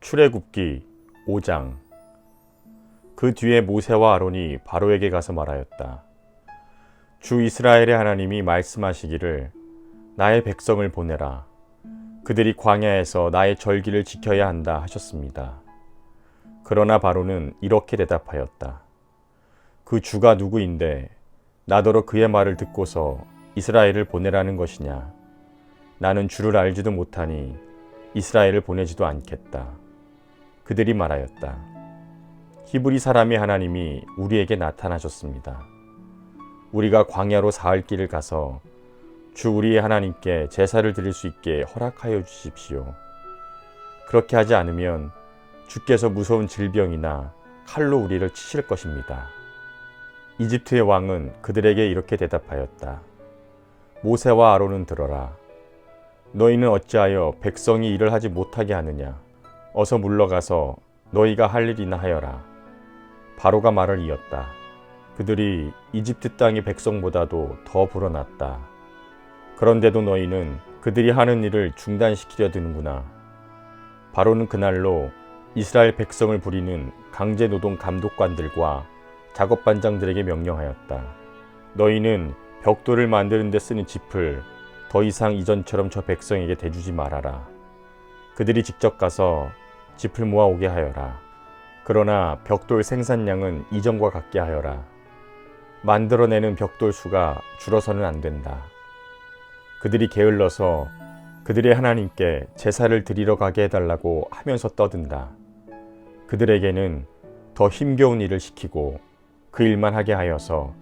출애굽기 5장. 그 뒤에 모세와 아론이 바로에게 가서 말하였다. 주 이스라엘의 하나님이 말씀하시기를 나의 백성을 보내라. 그들이 광야에서 나의 절기를 지켜야 한다 하셨습니다. 그러나 바로는 이렇게 대답하였다. 그 주가 누구인데 나더러 그의 말을 듣고서 이스라엘을 보내라는 것이냐. 나는 주를 알지도 못하니 이스라엘을 보내지도 않겠다. 그들이 말하였다. 히브리 사람의 하나님이 우리에게 나타나셨습니다. 우리가 광야로 사흘 길을 가서 주 우리의 하나님께 제사를 드릴 수 있게 허락하여 주십시오. 그렇게 하지 않으면 주께서 무서운 질병이나 칼로 우리를 치실 것입니다. 이집트의 왕은 그들에게 이렇게 대답하였다. 모세와 아론은 들어라. 너희는 어찌하여 백성이 일을 하지 못하게 하느냐. 어서 물러가서 너희가 할 일이나 하여라. 바로가 말을 이었다. 그들이 이집트 땅의 백성보다도 더 불어났다. 그런데도 너희는 그들이 하는 일을 중단시키려 드는구나. 바로는 그날로 이스라엘 백성을 부리는 강제노동 감독관들과 작업반장들에게 명령하였다. 너희는 벽돌을 만드는 데 쓰는 짚을 더 이상 이전처럼 저 백성에게 대주지 말아라. 그들이 직접 가서 짚을 모아오게 하여라. 그러나 벽돌 생산량은 이전과 같게 하여라. 만들어내는 벽돌 수가 줄어서는 안 된다. 그들이 게을러서 그들의 하나님께 제사를 드리러 가게 해달라고 하면서 떠든다. 그들에게는 더 힘겨운 일을 시키고 그 일만 하게 하여서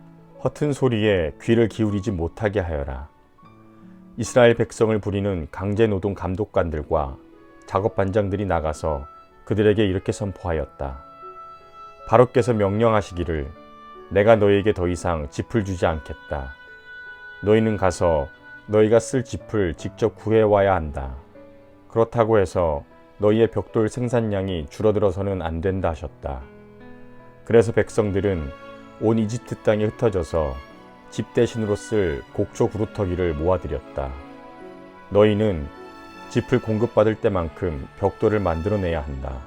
허튼 소리에 귀를 기울이지 못하게 하여라. 이스라엘 백성을 부리는 강제노동 감독관들과 작업반장들이 나가서 그들에게 이렇게 선포하였다. 바로께서 명령하시기를 내가 너희에게 더 이상 짚을 주지 않겠다. 너희는 가서 너희가 쓸 짚을 직접 구해와야 한다. 그렇다고 해서 너희의 벽돌 생산량이 줄어들어서는 안 된다 하셨다. 그래서 백성들은 온 이집트 땅에 흩어져서 집 대신으로 쓸 곡조 구루터기를 모아들였다. 너희는 짚을 공급받을 때만큼 벽돌을 만들어내야 한다.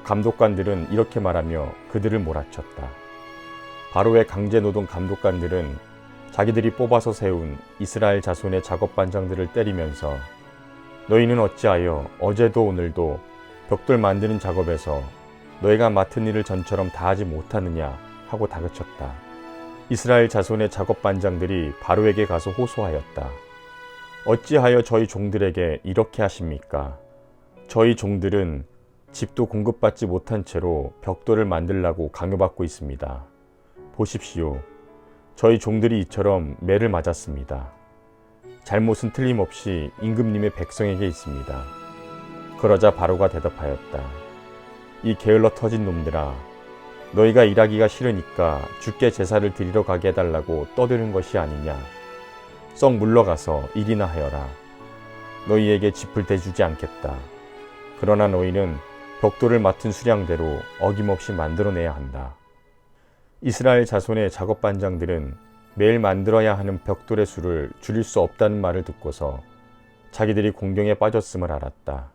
감독관들은 이렇게 말하며 그들을 몰아쳤다. 바로의 강제노동 감독관들은 자기들이 뽑아서 세운 이스라엘 자손의 작업반장들을 때리면서 너희는 어찌하여 어제도 오늘도 벽돌 만드는 작업에서 너희가 맡은 일을 전처럼 다하지 못하느냐 하고 다그쳤다. 이스라엘 자손의 작업반장들이 바로에게 가서 호소하였다. 어찌하여 저희 종들에게 이렇게 하십니까? 저희 종들은 집도 공급받지 못한 채로 벽돌을 만들라고 강요받고 있습니다. 보십시오. 저희 종들이 이처럼 매를 맞았습니다. 잘못은 틀림없이 임금님의 백성에게 있습니다. 그러자 바로가 대답하였다. 이 게을러 터진 놈들아, 너희가 일하기가 싫으니까 주께 제사를 드리러 가게 해달라고 떠드는 것이 아니냐. 썩 물러가서 일이나 하여라. 너희에게 짚을 대주지 않겠다. 그러나 너희는 벽돌을 맡은 수량대로 어김없이 만들어내야 한다. 이스라엘 자손의 작업반장들은 매일 만들어야 하는 벽돌의 수를 줄일 수 없다는 말을 듣고서 자기들이 공경에 빠졌음을 알았다.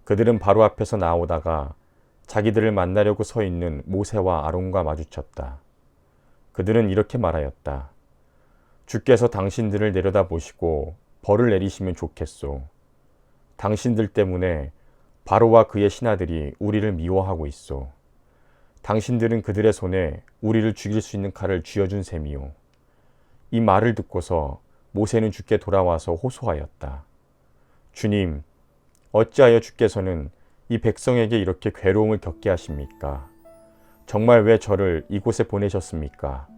그들은 바로 앞에서 나오다가 자기들을 만나려고 서 있는 모세와 아론과 마주쳤다. 그들은 이렇게 말하였다. 주께서 당신들을 내려다보시고 벌을 내리시면 좋겠소. 당신들 때문에 바로와 그의 신하들이 우리를 미워하고 있소. 당신들은 그들의 손에 우리를 죽일 수 있는 칼을 쥐어준 셈이요. 이 말을 듣고서 모세는 주께 돌아와서 호소하였다. 주님, 어찌하여 주께서는 이 백성에게 이렇게 괴로움을 겪게 하십니까? 정말 왜 저를 이곳에 보내셨습니까?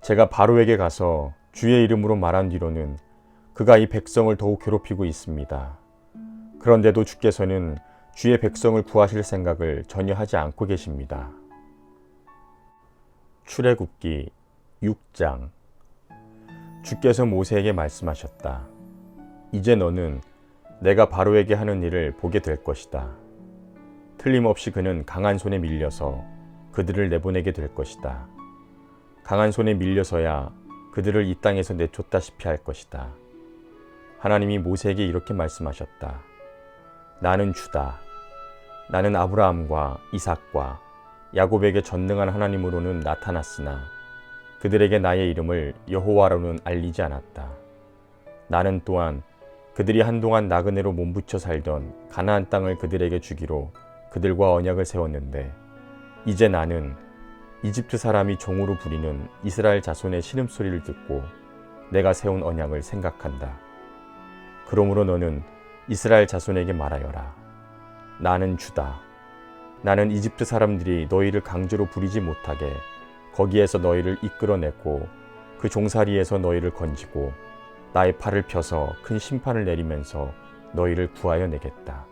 제가 바로에게 가서 주의 이름으로 말한 뒤로는 그가 이 백성을 더욱 괴롭히고 있습니다. 그런데도 주께서는 주의 백성을 구하실 생각을 전혀 하지 않고 계십니다. 출애굽기 6장. 주께서 모세에게 말씀하셨다. 이제 너는 내가 바로에게 하는 일을 보게 될 것이다. 틀림없이 그는 강한 손에 밀려서 그들을 내보내게 될 것이다. 강한 손에 밀려서야 그들을 이 땅에서 내쫓다시피 할 것이다. 하나님이 모세에게 이렇게 말씀하셨다. 나는 주다. 나는 아브라함과 이삭과 야곱에게 전능한 하나님으로는 나타났으나 그들에게 나의 이름을 여호와로는 알리지 않았다. 나는 또한 그들이 한동안 나그네로 몸부쳐 살던 가나안 땅을 그들에게 주기로 그들과 언약을 세웠는데 이제 나는 이집트 사람이 종으로 부리는 이스라엘 자손의 신음소리를 듣고 내가 세운 언약을 생각한다. 그러므로 너는 이스라엘 자손에게 말하여라. 나는 주다. 나는 이집트 사람들이 너희를 강제로 부리지 못하게 거기에서 너희를 이끌어냈고 그 종살이에서 너희를 건지고 나의 팔을 펴서 큰 심판을 내리면서 너희를 구하여 내겠다.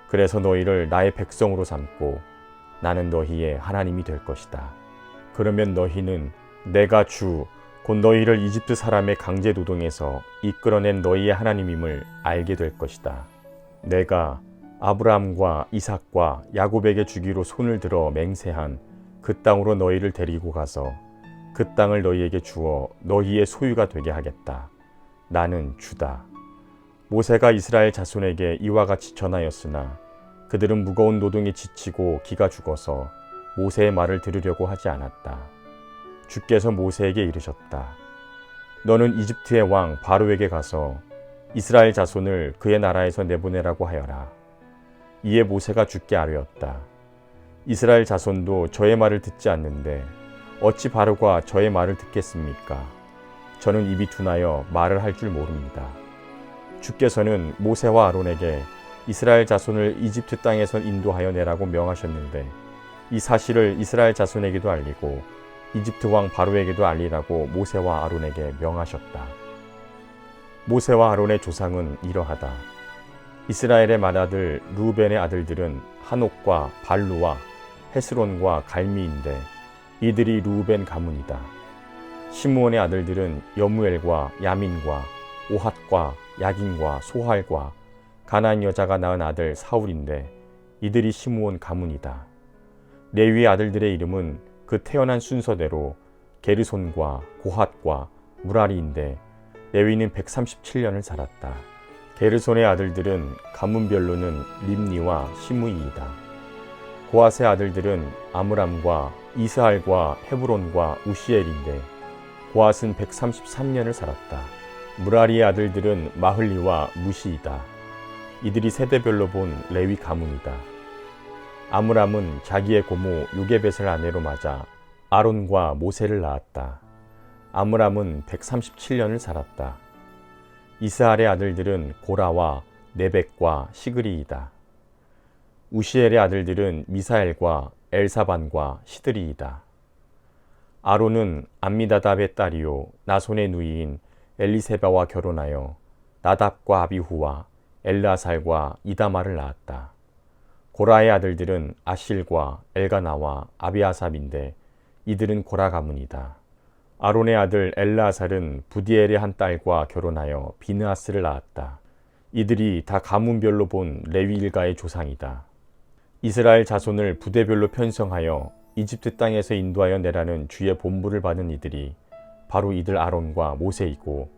그래서 너희를 나의 백성으로 삼고 나는 너희의 하나님이 될 것이다. 그러면 너희는 내가 주, 곧 너희를 이집트 사람의 강제 노동에서 이끌어낸 너희의 하나님임을 알게 될 것이다. 내가 아브라함과 이삭과 야곱에게 주기로 손을 들어 맹세한 그 땅으로 너희를 데리고 가서 그 땅을 너희에게 주어 너희의 소유가 되게 하겠다. 나는 주다. 모세가 이스라엘 자손에게 이와 같이 전하였으나 그들은 무거운 노동에 지치고 기가 죽어서 모세의 말을 들으려고 하지 않았다. 주께서 모세에게 이르셨다. 너는 이집트의 왕 바로에게 가서 이스라엘 자손을 그의 나라에서 내보내라고 하여라. 이에 모세가 주께 아뢰었다. 이스라엘 자손도 저의 말을 듣지 않는데 어찌 바로가 저의 말을 듣겠습니까? 저는 입이 둔하여 말을 할 줄 모릅니다. 주께서는 모세와 아론에게 이스라엘 자손을 이집트 땅에서 인도하여 내라고 명하셨는데 이 사실을 이스라엘 자손에게도 알리고 이집트 왕 바로에게도 알리라고 모세와 아론에게 명하셨다. 모세와 아론의 조상은 이러하다. 이스라엘의 맏아들 루벤의 아들들은 한옥과 발루와 헤스론과 갈미인데 이들이 루벤 가문이다. 시므온의 아들들은 여무엘과 야민과 오핫과 야긴과 소할과 가나안 여자가 낳은 아들 사울인데 이들이 시므온 가문이다. 레위의 아들들의 이름은 그 태어난 순서대로 게르손과 고핫과 무라리인데 레위는 137년을 살았다. 게르손의 아들들은 가문별로는 림니와 시므이이다. 고핫의 아들들은 아므람과 이스할과 헤브론과 우시엘인데 고핫은 133년을 살았다. 무라리의 아들들은 마흘리와 무시이다. 이들이 세대별로 본 레위 가문이다. 아므람은 자기의 고모 요게벳을 아내로 맞아 아론과 모세를 낳았다. 아므람은 137년을 살았다. 이스할의 아들들은 고라와 네벡과 시그리이다. 우시엘의 아들들은 미사엘과 엘사반과 시드리이다. 아론은 암미다답의 딸이요 나손의 누이인 엘리세바와 결혼하여 나답과 아비후와 엘르아살과 이다마를 낳았다. 고라의 아들들은 아실과 엘가나와 아비아삽인데 이들은 고라 가문이다. 아론의 아들 엘르아살은 부디엘의 한 딸과 결혼하여 비느하스를 낳았다. 이들이 다 가문별로 본 레위 일가의 조상이다. 이스라엘 자손을 부대별로 편성하여 이집트 땅에서 인도하여 내라는 주의 본부를 받은 이들이 바로 이들 아론과 모세이고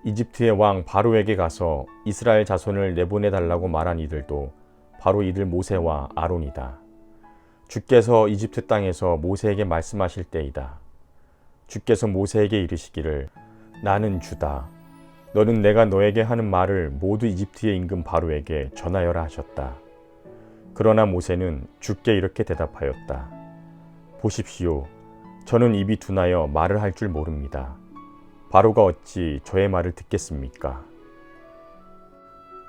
이집트의 왕 바로에게 가서 이스라엘 자손을 내보내달라고 말한 이들도 바로 이들 모세와 아론이다. 주께서 이집트 땅에서 모세에게 말씀하실 때이다. 주께서 모세에게 이르시기를 나는 주다. 너는 내가 너에게 하는 말을 모두 이집트의 임금 바로에게 전하여라 하셨다. 그러나 모세는 주께 이렇게 대답하였다. 보십시오. 저는 입이 둔하여 말을 할 줄 모릅니다. 바로가 어찌 저의 말을 듣겠습니까?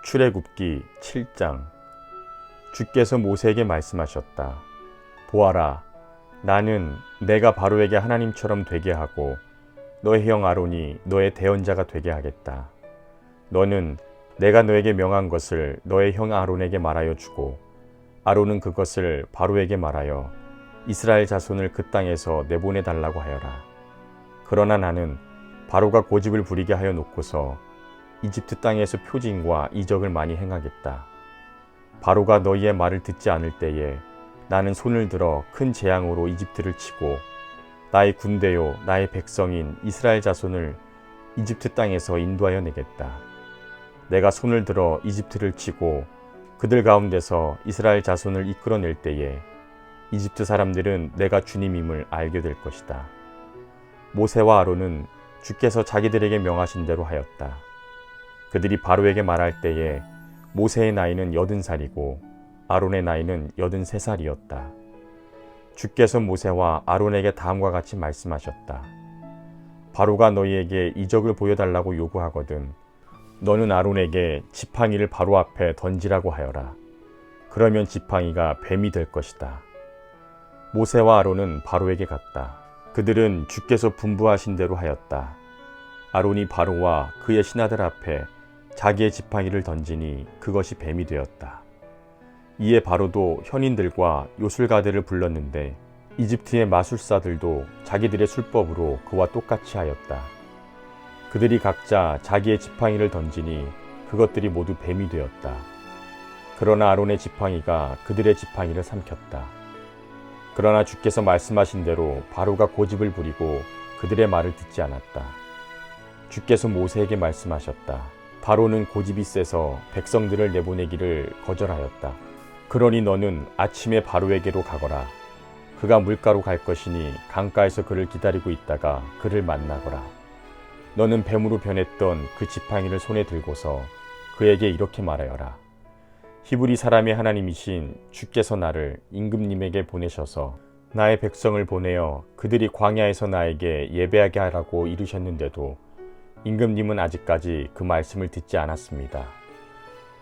출애굽기 7장. 주께서 모세에게 말씀하셨다. 보아라, 나는 내가 바로에게 하나님처럼 되게 하고 너의 형 아론이 너의 대언자가 되게 하겠다. 너는 내가 너에게 명한 것을 너의 형 아론에게 말하여 주고 아론은 그것을 바로에게 말하여 이스라엘 자손을 그 땅에서 내보내달라고 하여라. 그러나 나는 바로가 고집을 부리게 하여 놓고서 이집트 땅에서 표징과 이적을 많이 행하겠다. 바로가 너희의 말을 듣지 않을 때에 나는 손을 들어 큰 재앙으로 이집트를 치고 나의 군대요 나의 백성인 이스라엘 자손을 이집트 땅에서 인도하여 내겠다. 내가 손을 들어 이집트를 치고 그들 가운데서 이스라엘 자손을 이끌어낼 때에 이집트 사람들은 내가 주님임을 알게 될 것이다. 모세와 아론은 주께서 자기들에게 명하신 대로 하였다. 그들이 바로에게 말할 때에 모세의 나이는 80살이고 아론의 나이는 83살이었다. 주께서 모세와 아론에게 다음과 같이 말씀하셨다. 바로가 너희에게 이적을 보여달라고 요구하거든 너는 아론에게 지팡이를 바로 앞에 던지라고 하여라. 그러면 지팡이가 뱀이 될 것이다. 모세와 아론은 바로에게 갔다. 그들은 주께서 분부하신 대로 하였다. 아론이 바로와 그의 신하들 앞에 자기의 지팡이를 던지니 그것이 뱀이 되었다. 이에 바로도 현인들과 요술가들을 불렀는데 이집트의 마술사들도 자기들의 술법으로 그와 똑같이 하였다. 그들이 각자 자기의 지팡이를 던지니 그것들이 모두 뱀이 되었다. 그러나 아론의 지팡이가 그들의 지팡이를 삼켰다. 그러나 주께서 말씀하신 대로 바로가 고집을 부리고 그들의 말을 듣지 않았다. 주께서 모세에게 말씀하셨다. 바로는 고집이 세서 백성들을 내보내기를 거절하였다. 그러니 너는 아침에 바로에게로 가거라. 그가 물가로 갈 것이니 강가에서 그를 기다리고 있다가 그를 만나거라. 너는 뱀으로 변했던 그 지팡이를 손에 들고서 그에게 이렇게 말하여라. 히브리 사람의 하나님이신 주께서 나를 임금님에게 보내셔서 나의 백성을 보내어 그들이 광야에서 나에게 예배하게 하라고 이르셨는데도 임금님은 아직까지 그 말씀을 듣지 않았습니다.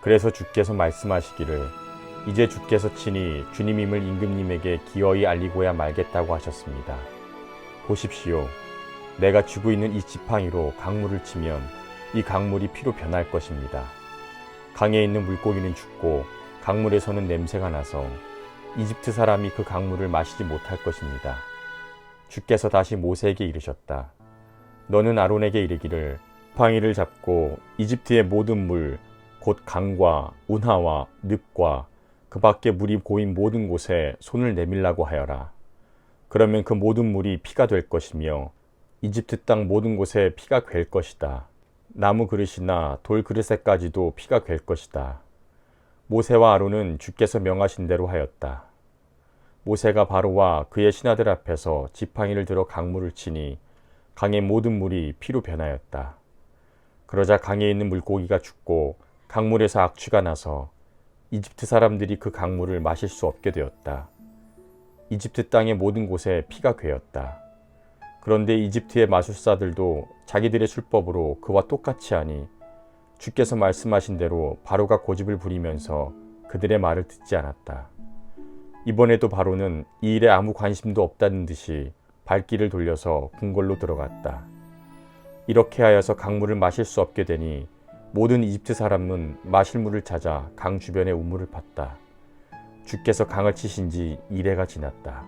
그래서 주께서 말씀하시기를 이제 주께서 친히 주님임을 임금님에게 기어이 알리고야 말겠다고 하셨습니다. 보십시오. 내가 쥐고 있는 이 지팡이로 강물을 치면 이 강물이 피로 변할 것입니다. 강에 있는 물고기는 죽고 강물에서는 냄새가 나서 이집트 사람이 그 강물을 마시지 못할 것입니다. 주께서 다시 모세에게 이르셨다. 너는 아론에게 이르기를 지팡이를 잡고 이집트의 모든 물, 곧 강과 운하와 늪과 그 밖에 물이 고인 모든 곳에 손을 내밀라고 하여라. 그러면 그 모든 물이 피가 될 것이며 이집트 땅 모든 곳에 피가 괸 것이다. 나무 그릇이나 돌 그릇에까지도 피가 괸 것이다. 모세와 아론은 주께서 명하신 대로 하였다. 모세가 바로와 그의 신하들 앞에서 지팡이를 들어 강물을 치니 강의 모든 물이 피로 변하였다. 그러자 강에 있는 물고기가 죽고 강물에서 악취가 나서 이집트 사람들이 그 강물을 마실 수 없게 되었다. 이집트 땅의 모든 곳에 피가 괴었다. 그런데 이집트의 마술사들도 자기들의 술법으로 그와 똑같이 하니 주께서 말씀하신 대로 바로가 고집을 부리면서 그들의 말을 듣지 않았다. 이번에도 바로는 이 일에 아무 관심도 없다는 듯이 발길을 돌려서 궁궐로 들어갔다. 이렇게 하여서 강물을 마실 수 없게 되니 모든 이집트 사람은 마실 물을 찾아 강 주변에 우물을 팠다. 주께서 강을 치신 지 이래가 지났다.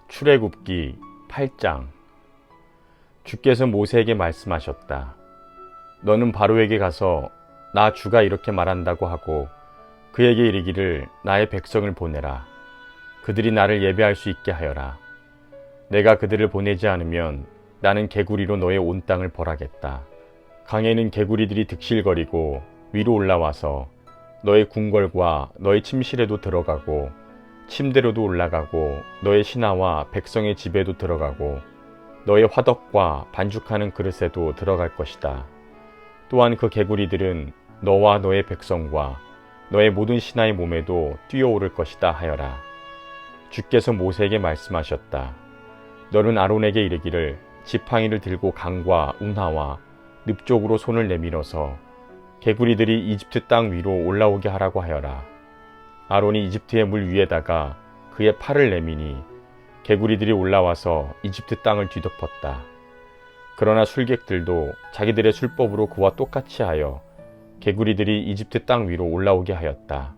출애굽기 8장. 주께서 모세에게 말씀하셨다. 너는 바로에게 가서 나 주가 이렇게 말한다고 하고 그에게 이르기를 나의 백성을 보내라. 그들이 나를 예배할 수 있게 하여라. 내가 그들을 보내지 않으면 나는 개구리로 너의 온 땅을 벌하겠다. 강에는 개구리들이 득실거리고 위로 올라와서 너의 궁궐과 너의 침실에도 들어가고 침대로도 올라가고 너의 신하와 백성의 집에도 들어가고 너의 화덕과 반죽하는 그릇에도 들어갈 것이다. 또한 그 개구리들은 너와 너의 백성과 너의 모든 신하의 몸에도 뛰어오를 것이다 하여라. 주께서 모세에게 말씀하셨다. 너는 아론에게 이르기를 지팡이를 들고 강과 운하와 늪 쪽으로 손을 내밀어서 개구리들이 이집트 땅 위로 올라오게 하라고 하여라. 아론이 이집트의 물 위에다가 그의 팔을 내미니 개구리들이 올라와서 이집트 땅을 뒤덮었다. 그러나 술객들도 자기들의 술법으로 그와 똑같이 하여 개구리들이 이집트 땅 위로 올라오게 하였다.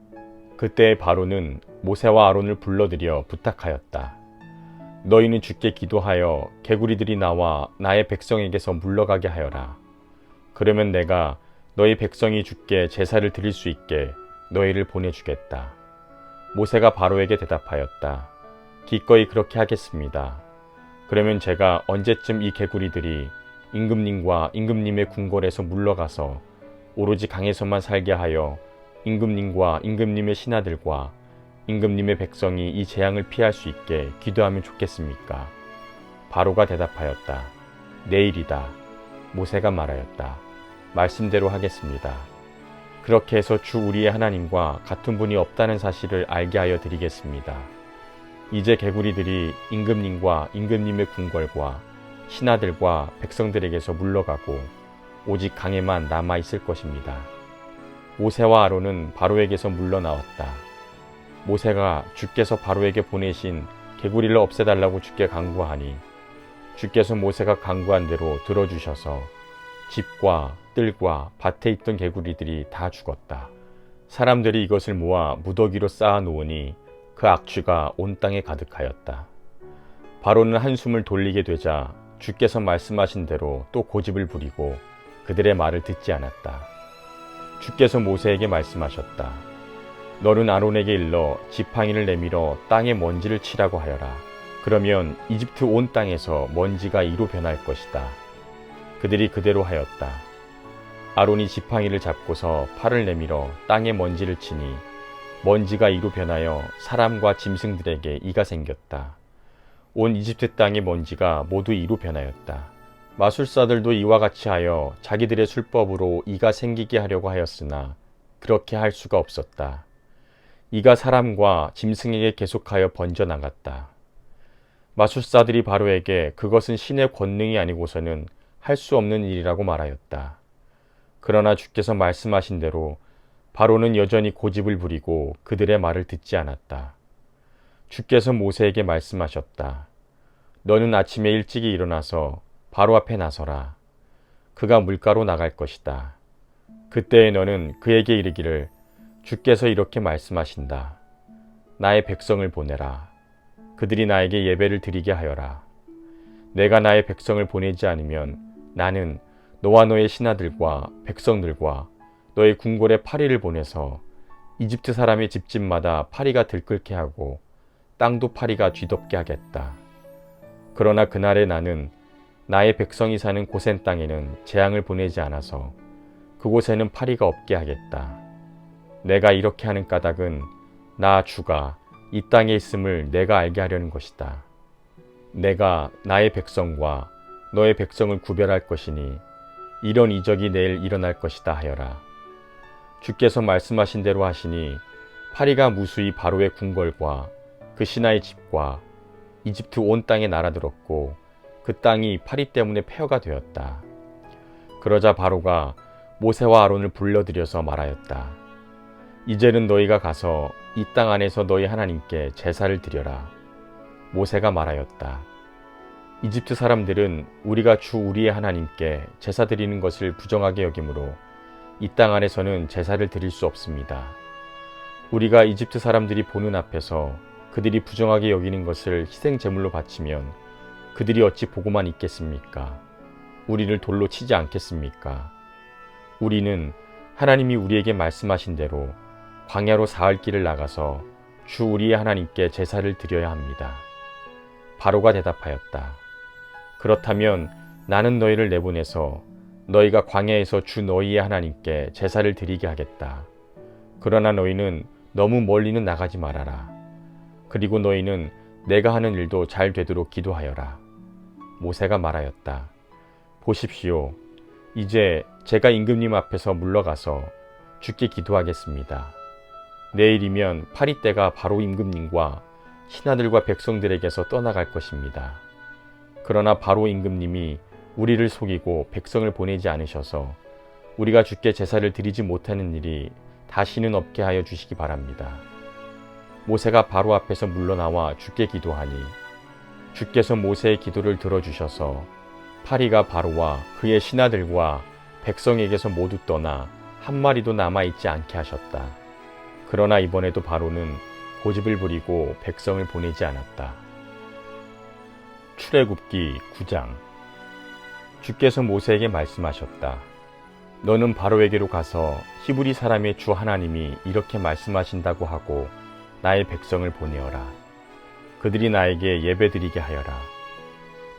그때 바로는 모세와 아론을 불러들여 부탁하였다. 너희는 주께 기도하여 개구리들이 나와 나의 백성에게서 물러가게 하여라. 그러면 내가 너희 백성이 주께 제사를 드릴 수 있게 너희를 보내주겠다. 모세가 바로에게 대답하였다. 기꺼이 그렇게 하겠습니다. 그러면 제가 언제쯤 이 개구리들이 임금님과 임금님의 궁궐에서 물러가서 오로지 강에서만 살게 하여 임금님과 임금님의 신하들과 임금님의 백성이 이 재앙을 피할 수 있게 기도하면 좋겠습니까? 바로가 대답하였다. 내일이다. 모세가 말하였다. 말씀대로 하겠습니다. 그렇게 해서 주 우리의 하나님과 같은 분이 없다는 사실을 알게 하여 드리겠습니다. 이제 개구리들이 임금님과 임금님의 궁궐과 신하들과 백성들에게서 물러가고 오직 강에만 남아 있을 것입니다. 모세와 아론은 바로에게서 물러나왔다. 모세가 주께서 바로에게 보내신 개구리를 없애달라고 주께 간구하니 주께서 모세가 간구한 대로 들어주셔서 집과 뜰과 밭에 있던 개구리들이 다 죽었다. 사람들이 이것을 모아 무더기로 쌓아 놓으니 그 악취가 온 땅에 가득하였다. 바로는 한숨을 돌리게 되자 주께서 말씀하신 대로 또 고집을 부리고 그들의 말을 듣지 않았다. 주께서 모세에게 말씀하셨다. 너는 아론에게 일러 지팡이를 내밀어 땅에 먼지를 치라고 하여라. 그러면 이집트 온 땅에서 먼지가 이로 변할 것이다. 그들이 그대로 하였다. 아론이 지팡이를 잡고서 팔을 내밀어 땅에 먼지를 치니 먼지가 이로 변하여 사람과 짐승들에게 이가 생겼다. 온 이집트 땅의 먼지가 모두 이로 변하였다. 마술사들도 이와 같이 하여 자기들의 술법으로 이가 생기게 하려고 하였으나 그렇게 할 수가 없었다. 이가 사람과 짐승에게 계속하여 번져나갔다. 마술사들이 바로에게 그것은 신의 권능이 아니고서는 할 수 없는 일이라고 말하였다. 그러나 주께서 말씀하신 대로 바로는 여전히 고집을 부리고 그들의 말을 듣지 않았다. 주께서 모세에게 말씀하셨다. 너는 아침에 일찍이 일어나서 바로 앞에 나서라. 그가 물가로 나갈 것이다. 그때에 너는 그에게 이르기를 주께서 이렇게 말씀하신다. 나의 백성을 보내라. 그들이 나에게 예배를 드리게 하여라. 내가 나의 백성을 보내지 않으면 나는 너와 너의 신하들과 백성들과 너의 궁궐에 파리를 보내서 이집트 사람의 집집마다 파리가 들끓게 하고 땅도 파리가 뒤덮게 하겠다. 그러나 그날에 나는 나의 백성이 사는 고센 땅에는 재앙을 보내지 않아서 그곳에는 파리가 없게 하겠다. 내가 이렇게 하는 까닭은 나 주가 이 땅에 있음을 내가 알게 하려는 것이다. 내가 나의 백성과 너의 백성을 구별할 것이니 이런 이적이 내일 일어날 것이다 하여라. 주께서 말씀하신 대로 하시니 파리가 무수히 바로의 궁궐과 그 신하의 집과 이집트 온 땅에 날아들었고 그 땅이 파리 때문에 폐허가 되었다. 그러자 바로가 모세와 아론을 불러들여서 말하였다. 이제는 너희가 가서 이 땅 안에서 너희 하나님께 제사를 드려라. 모세가 말하였다. 이집트 사람들은 우리가 주 우리의 하나님께 제사 드리는 것을 부정하게 여기므로 이 땅 안에서는 제사를 드릴 수 없습니다. 우리가 이집트 사람들이 보는 앞에서 그들이 부정하게 여기는 것을 희생 제물로 바치면 그들이 어찌 보고만 있겠습니까? 우리를 돌로 치지 않겠습니까? 우리는 하나님이 우리에게 말씀하신 대로 광야로 사흘 길을 나가서 주 우리의 하나님께 제사를 드려야 합니다. 바로가 대답하였다. 그렇다면 나는 너희를 내보내서 너희가 광야에서 주 너희의 하나님께 제사를 드리게 하겠다. 그러나 너희는 너무 멀리는 나가지 말아라. 그리고 너희는 내가 하는 일도 잘 되도록 기도하여라. 모세가 말하였다. 보십시오. 이제 제가 임금님 앞에서 물러가서 주께 기도하겠습니다. 내일이면 파리 때가 바로 임금님과 신하들과 백성들에게서 떠나갈 것입니다. 그러나 바로 임금님이 우리를 속이고 백성을 보내지 않으셔서 우리가 주께 제사를 드리지 못하는 일이 다시는 없게 하여 주시기 바랍니다. 모세가 바로 앞에서 물러나와 주께 기도하니 주께서 모세의 기도를 들어주셔서 파리가 바로와 그의 신하들과 백성에게서 모두 떠나 한 마리도 남아있지 않게 하셨다. 그러나 이번에도 바로는 고집을 부리고 백성을 보내지 않았다. 출애굽기 9장. 주께서 모세에게 말씀하셨다. 너는 바로에게로 가서 히브리 사람의 주 하나님이 이렇게 말씀하신다고 하고 나의 백성을 보내어라. 그들이 나에게 예배드리게 하여라.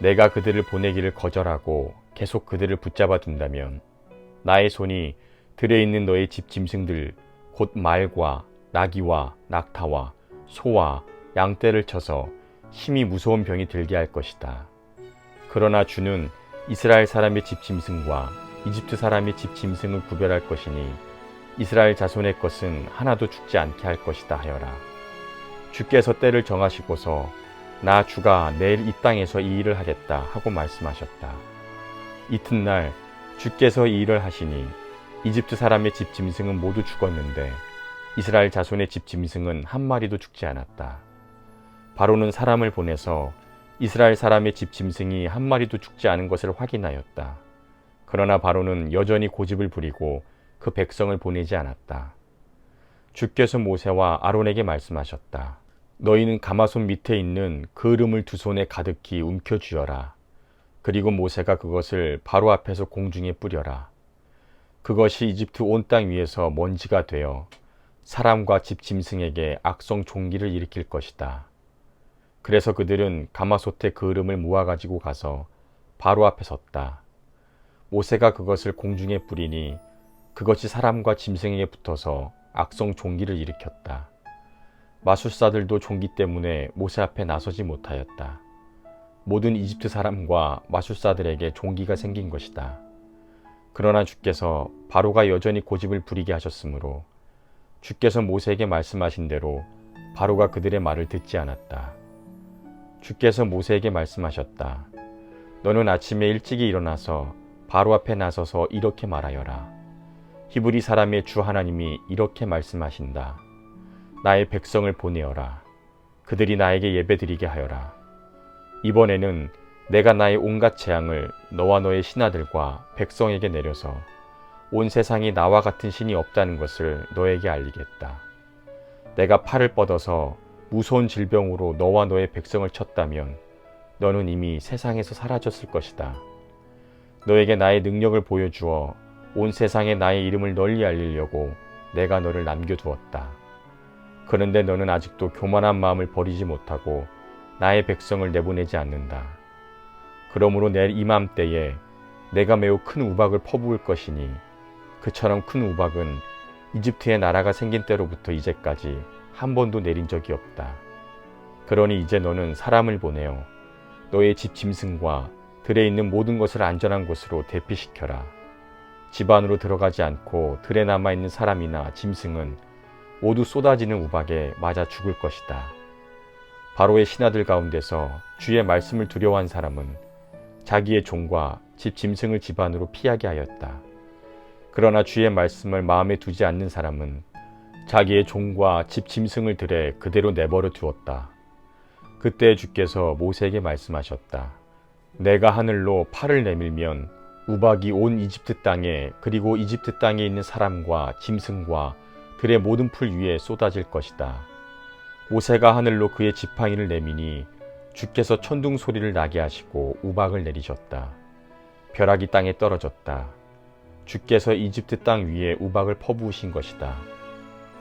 내가 그들을 보내기를 거절하고 계속 그들을 붙잡아 둔다면 나의 손이 들에 있는 너의 집 짐승들 곧 말과 나귀와 낙타와 소와 양떼를 쳐서 힘이 무서운 병이 들게 할 것이다. 그러나 주는 이스라엘 사람의 집 짐승과 이집트 사람의 집 짐승을 구별할 것이니 이스라엘 자손의 것은 하나도 죽지 않게 할 것이다 하여라. 주께서 때를 정하시고서 나 주가 내일 이 땅에서 이 일을 하겠다 하고 말씀하셨다. 이튿날 주께서 이 일을 하시니 이집트 사람의 집 짐승은 모두 죽었는데 이스라엘 자손의 집 짐승은 한 마리도 죽지 않았다. 바로는 사람을 보내서 이스라엘 사람의 집 짐승이 한 마리도 죽지 않은 것을 확인하였다. 그러나 바로는 여전히 고집을 부리고 그 백성을 보내지 않았다. 주께서 모세와 아론에게 말씀하셨다. 너희는 가마손 밑에 있는 그름을 두 손에 가득히 움켜쥐어라. 그리고 모세가 그것을 바로 앞에서 공중에 뿌려라. 그것이 이집트 온 땅 위에서 먼지가 되어 사람과 집 짐승에게 악성 종기를 일으킬 것이다. 그래서 그들은 가마솥에 그름을 모아가지고 가서 바로 앞에 섰다. 모세가 그것을 공중에 뿌리니 그것이 사람과 짐승에게 붙어서 악성 종기를 일으켰다. 마술사들도 종기 때문에 모세 앞에 나서지 못하였다. 모든 이집트 사람과 마술사들에게 종기가 생긴 것이다. 그러나 주께서 바로가 여전히 고집을 부리게 하셨으므로 주께서 모세에게 말씀하신 대로 바로가 그들의 말을 듣지 않았다. 주께서 모세에게 말씀하셨다. 너는 아침에 일찍이 일어나서 바로 앞에 나서서 이렇게 말하여라. 히브리 사람의 주 하나님이 이렇게 말씀하신다. 나의 백성을 보내어라. 그들이 나에게 예배드리게 하여라. 이번에는 내가 나의 온갖 재앙을 너와 너의 신하들과 백성에게 내려서 온 세상이 나와 같은 신이 없다는 것을 너에게 알리겠다. 내가 팔을 뻗어서 무서운 질병으로 너와 너의 백성을 쳤다면 너는 이미 세상에서 사라졌을 것이다. 너에게 나의 능력을 보여주어 온 세상에 나의 이름을 널리 알리려고 내가 너를 남겨두었다. 그런데 너는 아직도 교만한 마음을 버리지 못하고 나의 백성을 내보내지 않는다. 그러므로 내일 이맘때에 내가 매우 큰 우박을 퍼부을 것이니 그처럼 큰 우박은 이집트의 나라가 생긴 때로부터 이제까지 한 번도 내린 적이 없다. 그러니 이제 너는 사람을 보내어 너의 집 짐승과 들에 있는 모든 것을 안전한 곳으로 대피시켜라. 집 안으로 들어가지 않고 들에 남아있는 사람이나 짐승은 모두 쏟아지는 우박에 맞아 죽을 것이다. 바로의 신하들 가운데서 주의 말씀을 두려워한 사람은 자기의 종과 집 짐승을 집 안으로 피하게 하였다. 그러나 주의 말씀을 마음에 두지 않는 사람은 자기의 종과 집 짐승을 들에 그대로 내버려 두었다. 그때 주께서 모세에게 말씀하셨다. 내가 하늘로 팔을 내밀면 우박이 온 이집트 땅에 그리고 이집트 땅에 있는 사람과 짐승과 들의 모든 풀 위에 쏟아질 것이다. 모세가 하늘로 그의 지팡이를 내미니 주께서 천둥 소리를 나게 하시고 우박을 내리셨다. 벼락이 땅에 떨어졌다. 주께서 이집트 땅 위에 우박을 퍼부으신 것이다.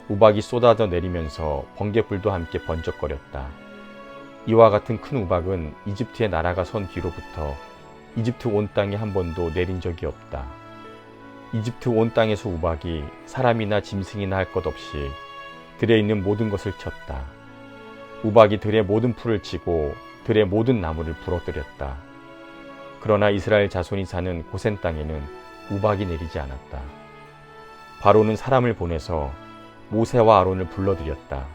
우박이 쏟아져 내리면서 번개불도 함께 번쩍거렸다. 이와 같은 큰 우박은 이집트의 나라가 선 뒤로부터 이집트 온 땅에 한 번도 내린 적이 없다. 이집트 온 땅에서 우박이 사람이나 짐승이나 할 것 없이 들에 있는 모든 것을 쳤다. 우박이 들의 모든 풀을 치고 들의 모든 나무를 부러뜨렸다. 그러나 이스라엘 자손이 사는 고센 땅에는 우박이 내리지 않았다. 바로는 사람을 보내서 모세와 아론을 불러들였다.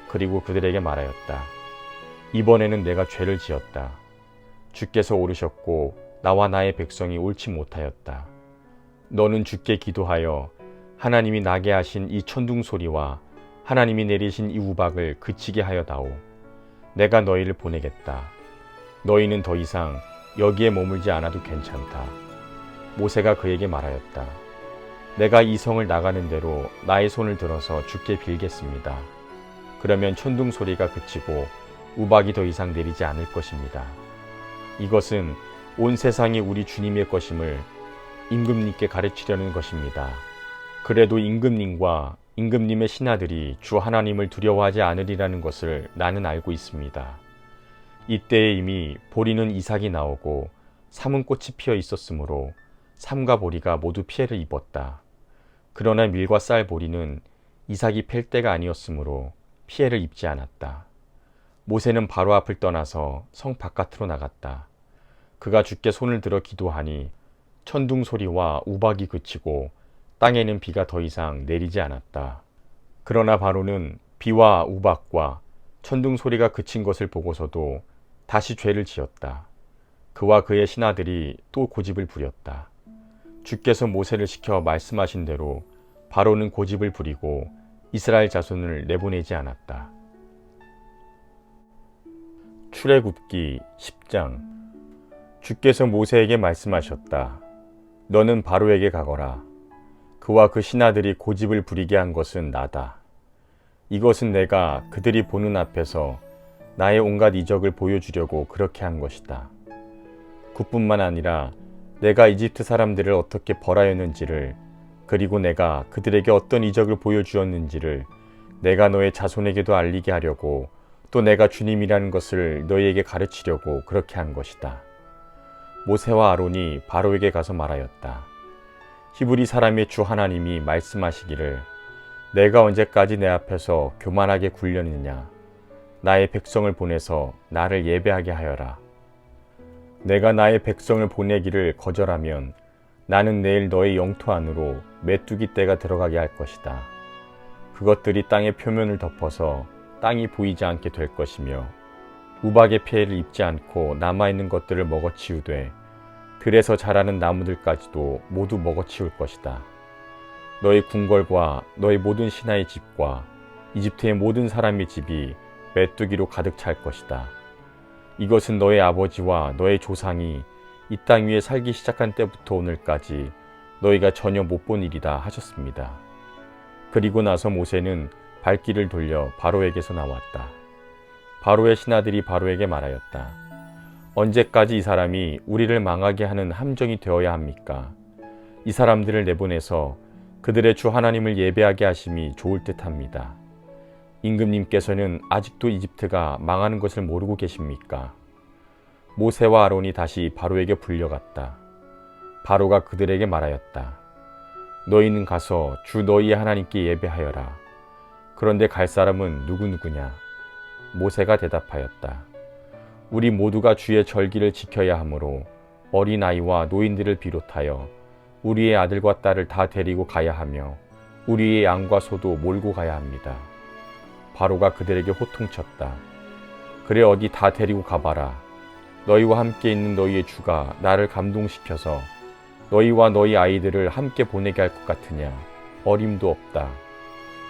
그리고 그들에게 말하였다. 이번에는 내가 죄를 지었다. 주께서 오르셨고 나와 나의 백성이 옳지 못하였다. 너는 주께 기도하여 하나님이 나게 하신 이 천둥 소리와 하나님이 내리신 이 우박을 그치게 하여다오. 내가 너희를 보내겠다. 너희는 더 이상 여기에 머물지 않아도 괜찮다. 모세가 그에게 말하였다. 내가 이 성을 나가는 대로 나의 손을 들어서 주께 빌겠습니다. 그러면 천둥 소리가 그치고 우박이 더 이상 내리지 않을 것입니다. 이것은 온 세상이 우리 주님의 것임을 임금님께 가르치려는 것입니다. 그래도 임금님과 임금님의 신하들이 주 하나님을 두려워하지 않으리라는 것을 나는 알고 있습니다. 이때에 이미 보리는 이삭이 나오고 삼은 꽃이 피어 있었으므로 삼과 보리가 모두 피해를 입었다. 그러나 밀과 쌀 보리는 이삭이 팰 때가 아니었으므로 피해를 입지 않았다. 모세는 바로 앞을 떠나서 성 바깥으로 나갔다. 그가 주께 손을 들어 기도하니 천둥 소리와 우박이 그치고 땅에는 비가 더 이상 내리지 않았다. 그러나 바로는 비와 우박과 천둥 소리가 그친 것을 보고서도 다시 죄를 지었다. 그와 그의 신하들이 또 고집을 부렸다. 주께서 모세를 시켜 말씀하신 대로 바로는 고집을 부리고 이스라엘 자손을 내보내지 않았다. 출애굽기 10장. 주께서 모세에게 말씀하셨다. 너는 바로에게 가거라. 그와 그 신하들이 고집을 부리게 한 것은 나다. 이것은 내가 그들이 보는 앞에서 나의 온갖 이적을 보여주려고 그렇게 한 것이다. 그뿐만 아니라 내가 이집트 사람들을 어떻게 벌하였는지를, 그리고 내가 그들에게 어떤 이적을 보여주었는지를 내가 너의 자손에게도 알리게 하려고, 또 내가 주님이라는 것을 너희에게 가르치려고 그렇게 한 것이다. 모세와 아론이 바로에게 가서 말하였다. 히브리 사람의 주 하나님이 말씀하시기를, 내가 언제까지 내 앞에서 교만하게 굴려느냐. 나의 백성을 보내서 나를 예배하게 하여라. 내가 나의 백성을 보내기를 거절하면 나는 내일 너의 영토 안으로 메뚜기 떼가 들어가게 할 것이다. 그것들이 땅의 표면을 덮어서 땅이 보이지 않게 될 것이며, 우박의 피해를 입지 않고 남아있는 것들을 먹어치우되 들에서 자라는 나무들까지도 모두 먹어치울 것이다. 너희 궁궐과 너희 모든 신하의 집과 이집트의 모든 사람의 집이 메뚜기로 가득 찰 것이다. 이것은 너의 아버지와 너의 조상이 이 땅 위에 살기 시작한 때부터 오늘까지 너희가 전혀 못 본 일이다 하셨습니다. 그리고 나서 모세는 발길을 돌려 바로에게서 나왔다. 바로의 신하들이 바로에게 말하였다. 언제까지 이 사람이 우리를 망하게 하는 함정이 되어야 합니까? 이 사람들을 내보내서 그들의 주 하나님을 예배하게 하심이 좋을 듯합니다. 임금님께서는 아직도 이집트가 망하는 것을 모르고 계십니까? 모세와 아론이 다시 바로에게 불려갔다. 바로가 그들에게 말하였다. 너희는 가서 주 너희의 하나님께 예배하여라. 그런데 갈 사람은 누구누구냐? 모세가 대답하였다. 우리 모두가 주의 절기를 지켜야 하므로 어린아이와 노인들을 비롯하여 우리의 아들과 딸을 다 데리고 가야 하며 우리의 양과 소도 몰고 가야 합니다. 바로가 그들에게 호통쳤다. 그래, 어디 다 데리고 가봐라. 너희와 함께 있는 너희의 주가 나를 감동시켜서 너희와 너희 아이들을 함께 보내게 할 것 같으냐? 어림도 없다.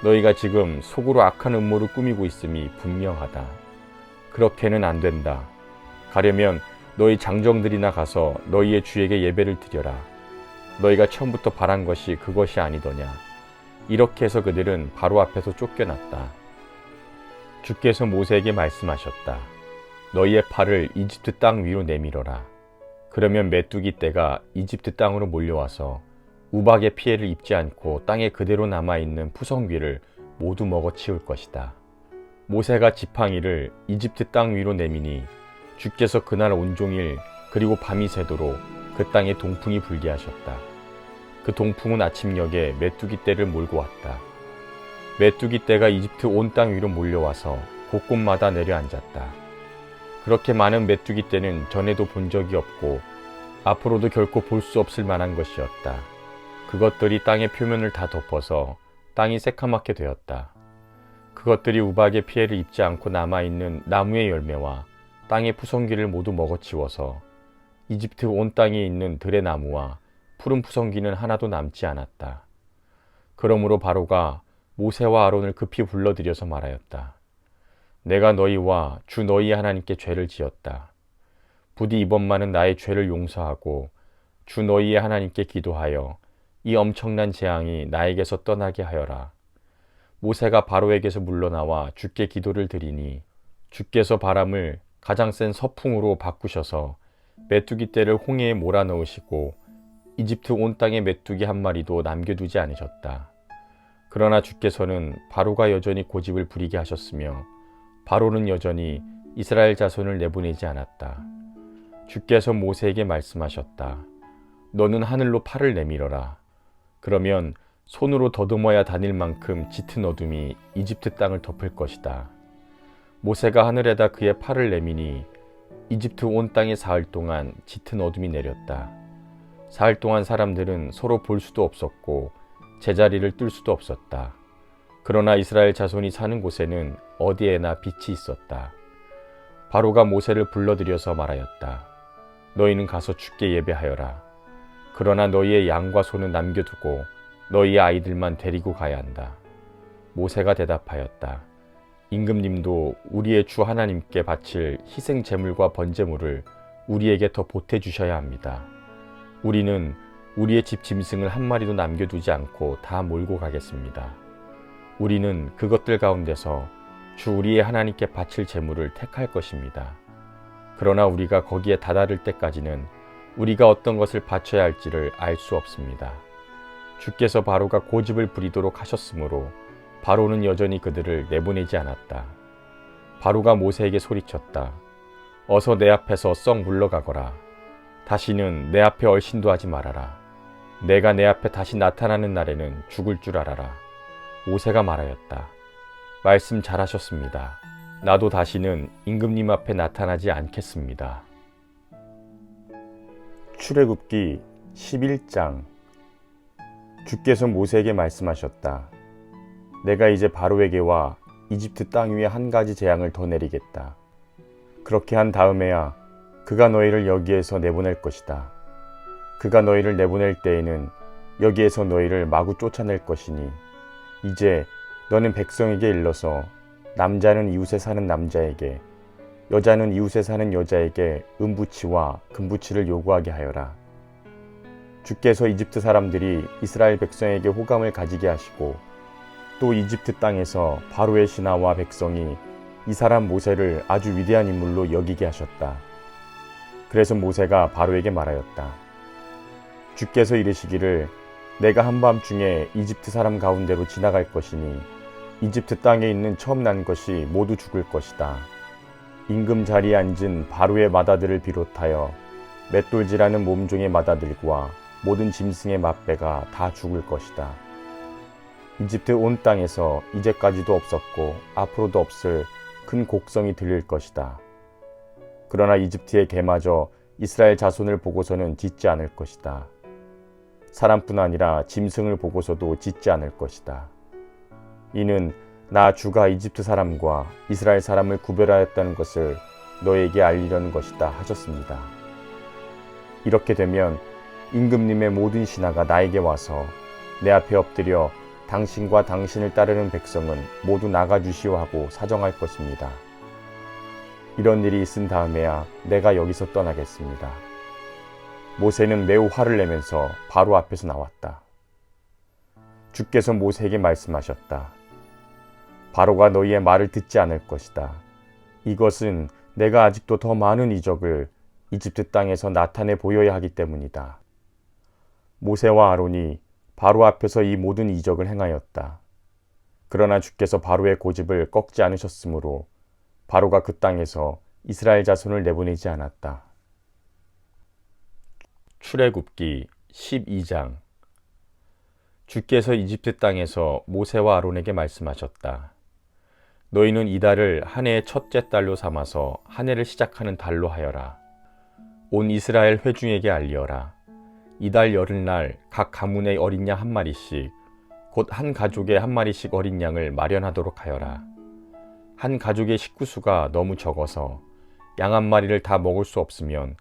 너희가 지금 속으로 악한 음모를 꾸미고 있음이 분명하다. 그렇게는 안 된다. 가려면 너희 장정들이나 가서 너희의 주에게 예배를 드려라. 너희가 처음부터 바란 것이 그것이 아니더냐. 이렇게 해서 그들은 바로 앞에서 쫓겨났다. 주께서 모세에게 말씀하셨다. 너희의 팔을 이집트 땅 위로 내밀어라. 그러면 메뚜기 떼가 이집트 땅으로 몰려와서 우박의 피해를 입지 않고 땅에 그대로 남아있는 푸성귀를 모두 먹어치울 것이다. 모세가 지팡이를 이집트 땅 위로 내미니 주께서 그날 온종일 그리고 밤이 새도록 그 땅에 동풍이 불게 하셨다. 그 동풍은 아침녘에 메뚜기 떼를 몰고 왔다. 메뚜기 떼가 이집트 온 땅 위로 몰려와서 곳곳마다 내려앉았다. 그렇게 많은 메뚜기 떼는 전에도 본 적이 없고 앞으로도 결코 볼 수 없을 만한 것이었다. 그것들이 땅의 표면을 다 덮어서 땅이 새카맣게 되었다. 그것들이 우박의 피해를 입지 않고 남아있는 나무의 열매와 땅의 푸성귀를 모두 먹어치워서 이집트 온 땅에 있는 들의 나무와 푸른 푸성귀는 하나도 남지 않았다. 그러므로 바로가 모세와 아론을 급히 불러들여서 말하였다. 내가 너희와 주 너희 하나님께 죄를 지었다. 부디 이번만은 나의 죄를 용서하고 주 너희의 하나님께 기도하여 이 엄청난 재앙이 나에게서 떠나게 하여라. 모세가 바로에게서 물러나와 주께 기도를 드리니 주께서 바람을 가장 센 서풍으로 바꾸셔서 메뚜기 떼를 홍해에 몰아넣으시고 이집트 온 땅에 메뚜기 한 마리도 남겨두지 않으셨다. 그러나 주께서는 바로가 여전히 고집을 부리게 하셨으며 바로는 여전히 이스라엘 자손을 내보내지 않았다. 주께서 모세에게 말씀하셨다. 너는 하늘로 팔을 내밀어라. 그러면 손으로 더듬어야 다닐 만큼 짙은 어둠이 이집트 땅을 덮을 것이다. 모세가 하늘에다 그의 팔을 내미니 이집트 온 땅에 사흘 동안 짙은 어둠이 내렸다. 사흘 동안 사람들은 서로 볼 수도 없었고 제자리를 뜰 수도 없었다. 그러나 이스라엘 자손이 사는 곳에는 어디에나 빛이 있었다. 바로가 모세를 불러들여서 말하였다. 너희는 가서 주께 예배하여라. 그러나 너희의 양과 소는 남겨두고 너희의 아이들만 데리고 가야 한다. 모세가 대답하였다. 임금님도 우리의 주 하나님께 바칠 희생 제물과 번제물을 우리에게 더 보태주셔야 합니다. 우리는 우리의 집 짐승을 한 마리도 남겨두지 않고 다 몰고 가겠습니다. 우리는 그것들 가운데서 주 우리의 하나님께 바칠 제물을 택할 것입니다. 그러나 우리가 거기에 다다를 때까지는 우리가 어떤 것을 바쳐야 할지를 알 수 없습니다. 주께서 바로가 고집을 부리도록 하셨으므로 바로는 여전히 그들을 내보내지 않았다. 바로가 모세에게 소리쳤다. 어서 내 앞에서 썩 물러가거라. 다시는 내 앞에 얼씬도 하지 말아라. 내가 내 앞에 다시 나타나는 날에는 죽을 줄 알아라. 모세가 말하였다. 말씀 잘하셨습니다. 나도 다시는 임금님 앞에 나타나지 않겠습니다. 출애굽기 11장. 주께서 모세에게 말씀하셨다. 내가 이제 바로에게와 이집트 땅 위에 한 가지 재앙을 더 내리겠다. 그렇게 한 다음에야 그가 너희를 여기에서 내보낼 것이다. 그가 너희를 내보낼 때에는 여기에서 너희를 마구 쫓아낼 것이니 이제 너는 백성에게 일러서 남자는 이웃에 사는 남자에게 여자는 이웃에 사는 여자에게 은부치와 금부치를 요구하게 하여라. 주께서 이집트 사람들이 이스라엘 백성에게 호감을 가지게 하시고 또 이집트 땅에서 바로의 신하와 백성이 이 사람 모세를 아주 위대한 인물로 여기게 하셨다. 그래서 모세가 바로에게 말하였다. 주께서 이르시기를 내가 한밤중에 이집트 사람 가운데로 지나갈 것이니 이집트 땅에 있는 처음 난 것이 모두 죽을 것이다. 임금 자리에 앉은 바로의 마다들을 비롯하여 맷돌질하는 몸종의 마다들과 모든 짐승의 맛배가 다 죽을 것이다. 이집트 온 땅에서 이제까지도 없었고 앞으로도 없을 큰 곡성이 들릴 것이다. 그러나 이집트의 개마저 이스라엘 자손을 보고서는 짖지 않을 것이다. 사람뿐 아니라 짐승을 보고서도 짖지 않을 것이다. 이는 나 주가 이집트 사람과 이스라엘 사람을 구별하였다는 것을 너에게 알리려는 것이다 하셨습니다. 이렇게 되면 임금님의 모든 신하가 나에게 와서 내 앞에 엎드려 당신과 당신을 따르는 백성은 모두 나가주시오 하고 사정할 것입니다. 이런 일이 있은 다음에야 내가 여기서 떠나겠습니다. 모세는 매우 화를 내면서 바로 앞에서 나왔다. 주께서 모세에게 말씀하셨다. 바로가 너희의 말을 듣지 않을 것이다. 이것은 내가 아직도 더 많은 이적을 이집트 땅에서 나타내 보여야 하기 때문이다. 모세와 아론이 바로 앞에서 이 모든 이적을 행하였다. 그러나 주께서 바로의 고집을 꺾지 않으셨으므로 바로가 그 땅에서 이스라엘 자손을 내보내지 않았다. 출애굽기 12장. 주께서 이집트 땅에서 모세와 아론에게 말씀하셨다. 너희는 이 달을 한 해의 첫째 달로 삼아서 한 해를 시작하는 달로 하여라. 온 이스라엘 회중에게 알리어라. 이달 열흘날 각 가문의 어린 양 한 마리씩 곧 한 가족에 한 마리씩 어린 양을 마련하도록 하여라. 한 가족의 식구수가 너무 적어서 양 한 마리를 다 먹을 수 없으면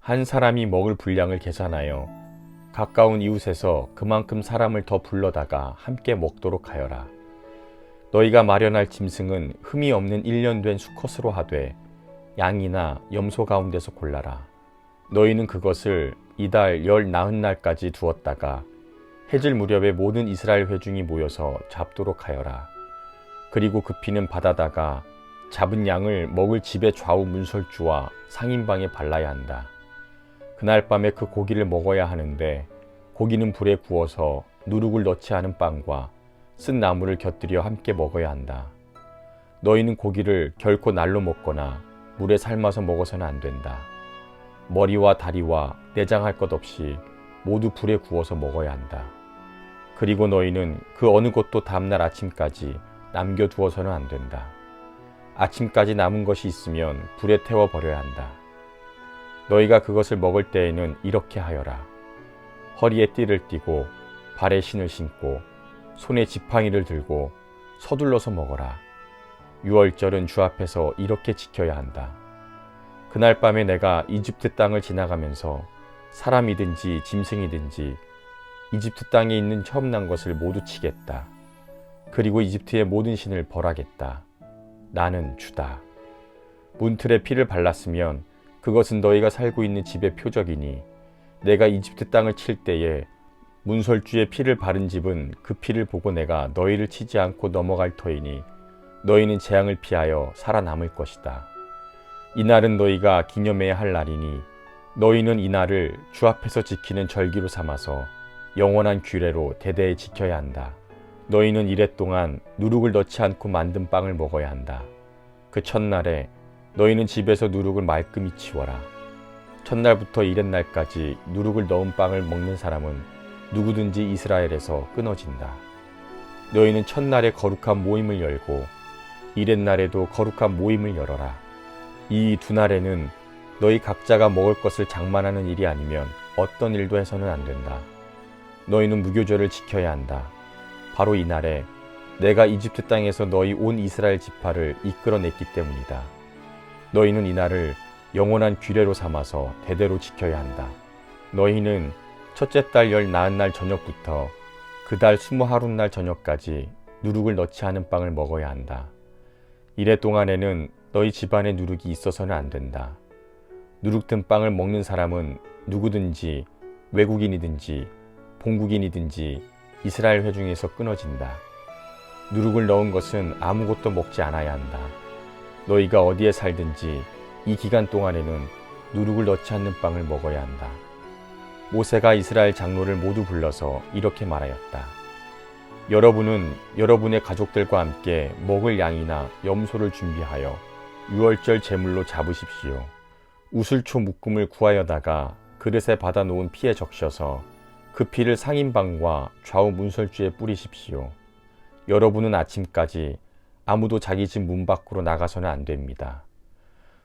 한 사람이 먹을 분량을 계산하여 가까운 이웃에서 그만큼 사람을 더 불러다가 함께 먹도록 하여라. 너희가 마련할 짐승은 흠이 없는 1년 된 수컷으로 하되 양이나 염소 가운데서 골라라. 너희는 그것을 이달 열 나흔 날까지 두었다가 해질 무렵에 모든 이스라엘 회중이 모여서 잡도록 하여라. 그리고 그 피는 받아다가 잡은 양을 먹을 집의 좌우 문설주와 상인방에 발라야 한다. 그날 밤에 그 고기를 먹어야 하는데 고기는 불에 구워서 누룩을 넣지 않은 빵과 쓴 나물을 곁들여 함께 먹어야 한다. 너희는 고기를 결코 날로 먹거나 물에 삶아서 먹어서는 안 된다. 머리와 다리와 내장할 것 없이 모두 불에 구워서 먹어야 한다. 그리고 너희는 그 어느 것도 다음날 아침까지 남겨두어서는 안 된다. 아침까지 남은 것이 있으면 불에 태워 버려야 한다. 너희가 그것을 먹을 때에는 이렇게 하여라. 허리에 띠를 띠고 발에 신을 신고 손에 지팡이를 들고 서둘러서 먹어라. 유월절은 주 앞에서 이렇게 지켜야 한다. 그날 밤에 내가 이집트 땅을 지나가면서 사람이든지 짐승이든지 이집트 땅에 있는 처음 난 것을 모두 치겠다. 그리고 이집트의 모든 신을 벌하겠다. 나는 주다. 문틀에 피를 발랐으면 그것은 너희가 살고 있는 집의 표적이니 내가 이집트 땅을 칠 때에 문설주에 피를 바른 집은 그 피를 보고 내가 너희를 치지 않고 넘어갈 터이니 너희는 재앙을 피하여 살아남을 것이다. 이날은 너희가 기념해야 할 날이니 너희는 이날을 주 앞에서 지키는 절기로 삼아서 영원한 규례로 대대에 지켜야 한다. 너희는 이래 동안 누룩을 넣지 않고 만든 빵을 먹어야 한다. 그 첫날에 너희는 집에서 누룩을 말끔히 치워라. 첫날부터 이렛날까지 누룩을 넣은 빵을 먹는 사람은 누구든지 이스라엘에서 끊어진다. 너희는 첫날에 거룩한 모임을 열고 이렛날에도 거룩한 모임을 열어라. 이 두 날에는 너희 각자가 먹을 것을 장만하는 일이 아니면 어떤 일도 해서는 안 된다. 너희는 무교절을 지켜야 한다. 바로 이 날에 내가 이집트 땅에서 너희 온 이스라엘 지파를 이끌어냈기 때문이다. 너희는 이 날을 영원한 규례로 삼아서 대대로 지켜야 한다. 너희는 첫째 달 14날 저녁부터 그 달 20하룻날 저녁까지 누룩을 넣지 않은 빵을 먹어야 한다. 이래 동안에는 너희 집안에 누룩이 있어서는 안 된다. 누룩 든 빵을 먹는 사람은 누구든지 외국인이든지 본국인이든지 이스라엘 회중에서 끊어진다. 누룩을 넣은 것은 아무것도 먹지 않아야 한다. 너희가 어디에 살든지 이 기간 동안에는 누룩을 넣지 않는 빵을 먹어야 한다. 모세가 이스라엘 장로를 모두 불러서 이렇게 말하였다. 여러분은 여러분의 가족들과 함께 먹을 양이나 염소를 준비하여 유월절 제물로 잡으십시오. 우슬초 묶음을 구하여다가 그릇에 받아 놓은 피에 적셔서 그 피를 상인방과 좌우 문설주에 뿌리십시오. 여러분은 아침까지 아무도 자기 집 문 밖으로 나가서는 안 됩니다.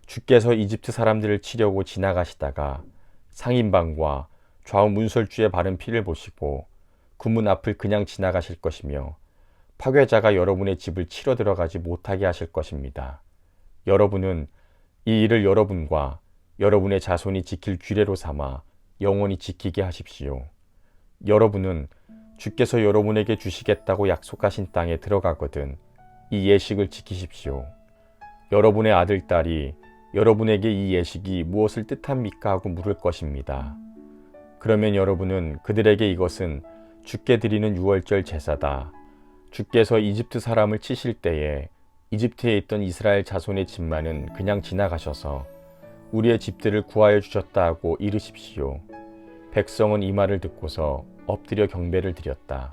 주께서 이집트 사람들을 치려고 지나가시다가 상인방과 좌우 문설주에 바른 피를 보시고 그 문 앞을 그냥 지나가실 것이며 파괴자가 여러분의 집을 치러 들어가지 못하게 하실 것입니다. 여러분은 이 일을 여러분과 여러분의 자손이 지킬 규례로 삼아 영원히 지키게 하십시오. 여러분은 주께서 여러분에게 주시겠다고 약속하신 땅에 들어가거든 이 예식을 지키십시오. 여러분의 아들, 딸이 여러분에게 이 예식이 무엇을 뜻합니까 하고 물을 것입니다. 그러면 여러분은 그들에게 이것은 주께 드리는 유월절 제사다. 주께서 이집트 사람을 치실 때에 이집트에 있던 이스라엘 자손의 집만은 그냥 지나가셔서 우리의 집들을 구하여 주셨다 하고 이르십시오. 백성은 이 말을 듣고서 엎드려 경배를 드렸다.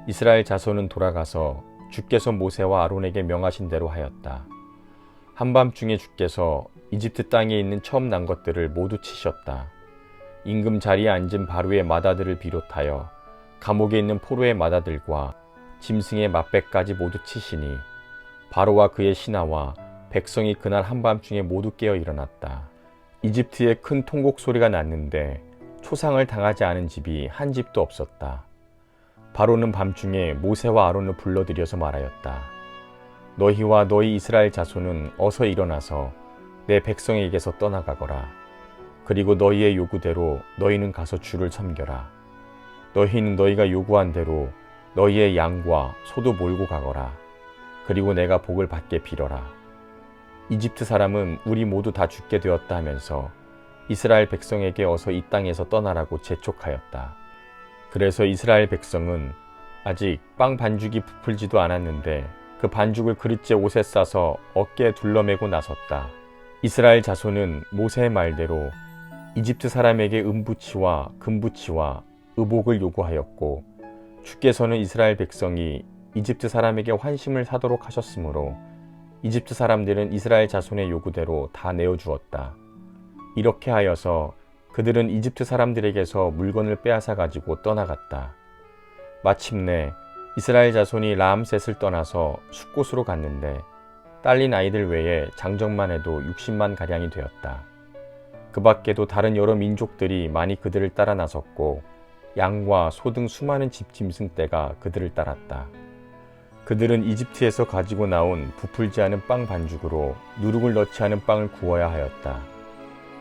이스라엘 자손은 돌아가서 주께서 모세와 아론에게 명하신 대로 하였다. 한밤중에 주께서 이집트 땅에 있는 처음 난 것들을 모두 치셨다. 임금 자리에 앉은 바로의 마다들을 비롯하여 감옥에 있는 포로의 마다들과 짐승의 맛배까지 모두 치시니 바로와 그의 신하와 백성이 그날 한밤중에 모두 깨어 일어났다. 이집트에 큰 통곡 소리가 났는데 초상을 당하지 않은 집이 한 집도 없었다. 바로는 밤중에 모세와 아론을 불러들여서 말하였다. 너희와 너희 이스라엘 자손은 어서 일어나서 내 백성에게서 떠나가거라. 그리고 너희의 요구대로 너희는 가서 주를 섬겨라. 너희는 너희가 요구한 대로 너희의 양과 소도 몰고 가거라. 그리고 내가 복을 받게 빌어라. 이집트 사람은 우리 모두 다 죽게 되었다 하면서 이스라엘 백성에게 어서 이 땅에서 떠나라고 재촉하였다. 그래서 이스라엘 백성은 아직 빵 반죽이 부풀지도 않았는데 그 반죽을 그릇째 옷에 싸서 어깨에 둘러매고 나섰다. 이스라엘 자손은 모세의 말대로 이집트 사람에게 은부치와 금부치와 의복을 요구하였고 주께서는 이스라엘 백성이 이집트 사람에게 환심을 사도록 하셨으므로 이집트 사람들은 이스라엘 자손의 요구대로 다 내어주었다. 이렇게 하여서 그들은 이집트 사람들에게서 물건을 빼앗아 가지고 떠나갔다. 마침내 이스라엘 자손이 라암셋을 떠나서 숫곳으로 갔는데 딸린 아이들 외에 장정만 해도 60만 가량이 되었다. 그 밖에도 다른 여러 민족들이 많이 그들을 따라 나섰고 양과 소 등 수많은 집짐승떼가 그들을 따랐다. 그들은 이집트에서 가지고 나온 부풀지 않은 빵 반죽으로 누룩을 넣지 않은 빵을 구워야 하였다.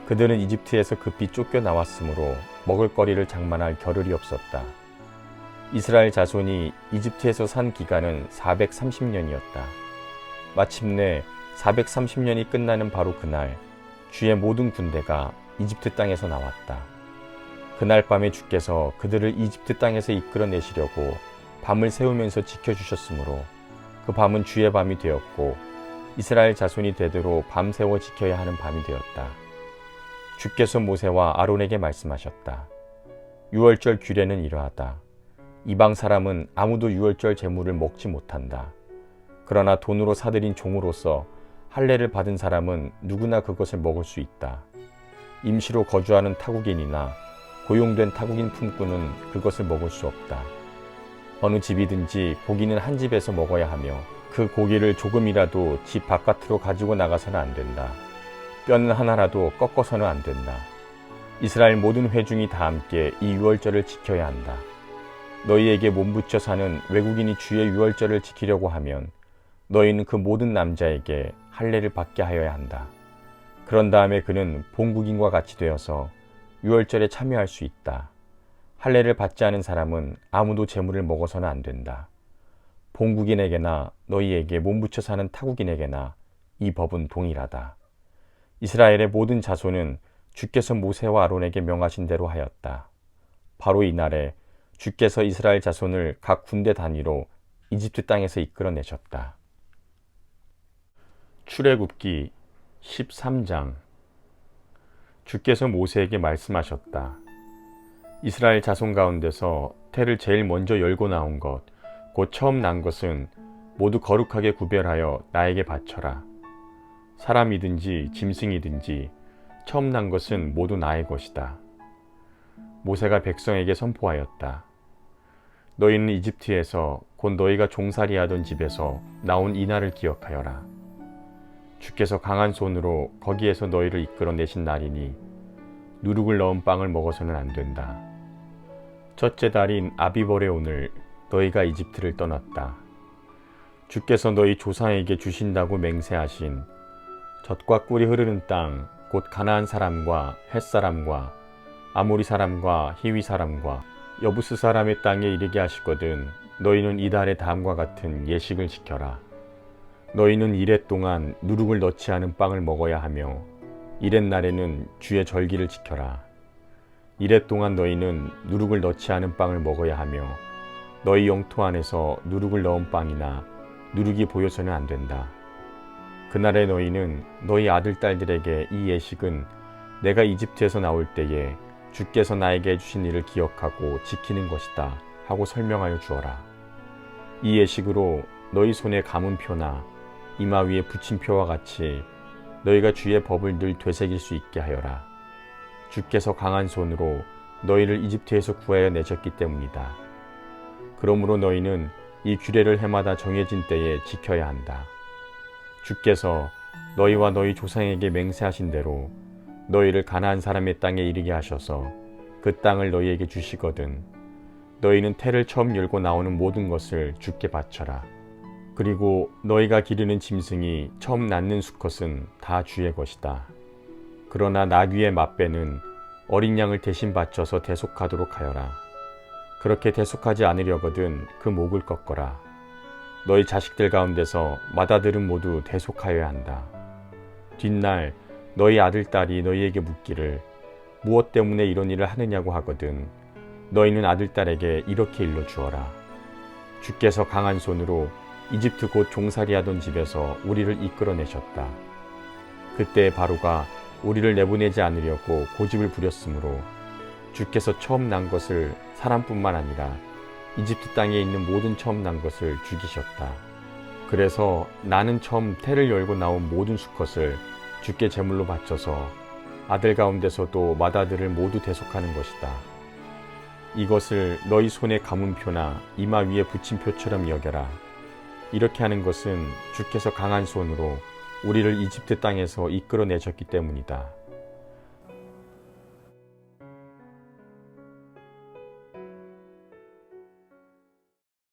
그들은 이집트에서 급히 쫓겨나왔으므로 먹을거리를 장만할 겨를이 없었다. 이스라엘 자손이 이집트에서 산 기간은 430년이었다. 마침내 430년이 끝나는 바로 그날 주의 모든 군대가 이집트 땅에서 나왔다. 그날 밤에 주께서 그들을 이집트 땅에서 이끌어내시려고 밤을 새우면서 지켜주셨으므로 그 밤은 주의 밤이 되었고 이스라엘 자손이 되도록 밤새워 지켜야 하는 밤이 되었다. 주께서 모세와 아론에게 말씀하셨다. 유월절 규례는 이러하다. 이방 사람은 아무도 유월절 제물을 먹지 못한다. 그러나 돈으로 사들인 종으로서 할례를 받은 사람은 누구나 그것을 먹을 수 있다. 임시로 거주하는 타국인이나 고용된 타국인 품꾼은 그것을 먹을 수 없다. 어느 집이든지 고기는 한 집에서 먹어야 하며 그 고기를 조금이라도 집 바깥으로 가지고 나가서는 안 된다. 뼈는 하나라도 꺾어서는 안 된다. 이스라엘 모든 회중이 다 함께 이 유월절을 지켜야 한다. 너희에게 몸붙여 사는 외국인이 주의 유월절을 지키려고 하면 너희는 그 모든 남자에게 할례를 받게 하여야 한다. 그런 다음에 그는 본국인과 같이 되어서 유월절에 참여할 수 있다. 할례를 받지 않은 사람은 아무도 제물을 먹어서는 안 된다. 본국인에게나 너희에게 몸붙여 사는 타국인에게나 이 법은 동일하다. 이스라엘의 모든 자손은 주께서 모세와 아론에게 명하신 대로 하였다. 바로 이날에 주께서 이스라엘 자손을 각 군대 단위로 이집트 땅에서 이끌어내셨다. 출애굽기 13장. 주께서 모세에게 말씀하셨다. 이스라엘 자손 가운데서 태를 제일 먼저 열고 나온 것, 곧 처음 난 것은 모두 거룩하게 구별하여 나에게 바쳐라. 사람이든지 짐승이든지 처음 난 것은 모두 나의 것이다. 모세가 백성에게 선포하였다. 너희는 이집트에서 곧 너희가 종살이하던 집에서 나온 이 날을 기억하여라. 주께서 강한 손으로 거기에서 너희를 이끌어내신 날이니 누룩을 넣은 빵을 먹어서는 안 된다. 첫째 달인 아비벌의 오늘 너희가 이집트를 떠났다. 주께서 너희 조상에게 주신다고 맹세하신 젖과 꿀이 흐르는 땅, 곧 가나안 사람과 헷 사람과 아모리 사람과 히위 사람과 여부스 사람의 땅에 이르게 하시거든 너희는 이달의 다음과 같은 예식을 지켜라. 너희는 이레 동안 누룩을 넣지 않은 빵을 먹어야 하며 이렛 날에는 주의 절기를 지켜라. 이렛 동안 너희는 누룩을 넣지 않은 빵을 먹어야 하며 너희 영토 안에서 누룩을 넣은 빵이나 누룩이 보여서는 안 된다. 그날에 너희는 너희 아들 딸들에게 이 예식은 내가 이집트에서 나올 때에 주께서 나에게 해주신 일을 기억하고 지키는 것이다 하고 설명하여 주어라. 이 예식으로 너희 손에 감은 표나 이마 위에 붙인 표와 같이 너희가 주의 법을 늘 되새길 수 있게 하여라. 주께서 강한 손으로 너희를 이집트에서 구하여 내셨기 때문이다. 그러므로 너희는 이 규례를 해마다 정해진 때에 지켜야 한다. 주께서 너희와 너희 조상에게 맹세하신 대로 너희를 가나안 사람의 땅에 이르게 하셔서 그 땅을 너희에게 주시거든 너희는 태를 처음 열고 나오는 모든 것을 주께 바쳐라. 그리고 너희가 기르는 짐승이 처음 낳는 수컷은 다 주의 것이다. 그러나 나귀의 맏배는 어린 양을 대신 바쳐서 대속하도록 하여라. 그렇게 대속하지 않으려거든 그 목을 꺾어라. 너희 자식들 가운데서 맏아들은 모두 대속하여야 한다. 뒷날 너희 아들 딸이 너희에게 묻기를 무엇 때문에 이런 일을 하느냐고 하거든 너희는 아들 딸에게 이렇게 일러주어라. 주께서 강한 손으로 이집트 곧 종살이하던 집에서 우리를 이끌어내셨다. 그때 바로가 우리를 내보내지 않으려고 고집을 부렸으므로 주께서 처음 난 것을 사람뿐만 아니라 이집트 땅에 있는 모든 처음 난 것을 죽이셨다. 그래서 나는 처음 태를 열고 나온 모든 수컷을 주께 제물로 바쳐서 아들 가운데서도 맏아들을 모두 대속하는 것이다. 이것을 너희 손에 감은표나 이마 위에 붙임표처럼 여겨라. 이렇게 하는 것은 주께서 강한 손으로 우리를 이집트 땅에서 이끌어내셨기 때문이다.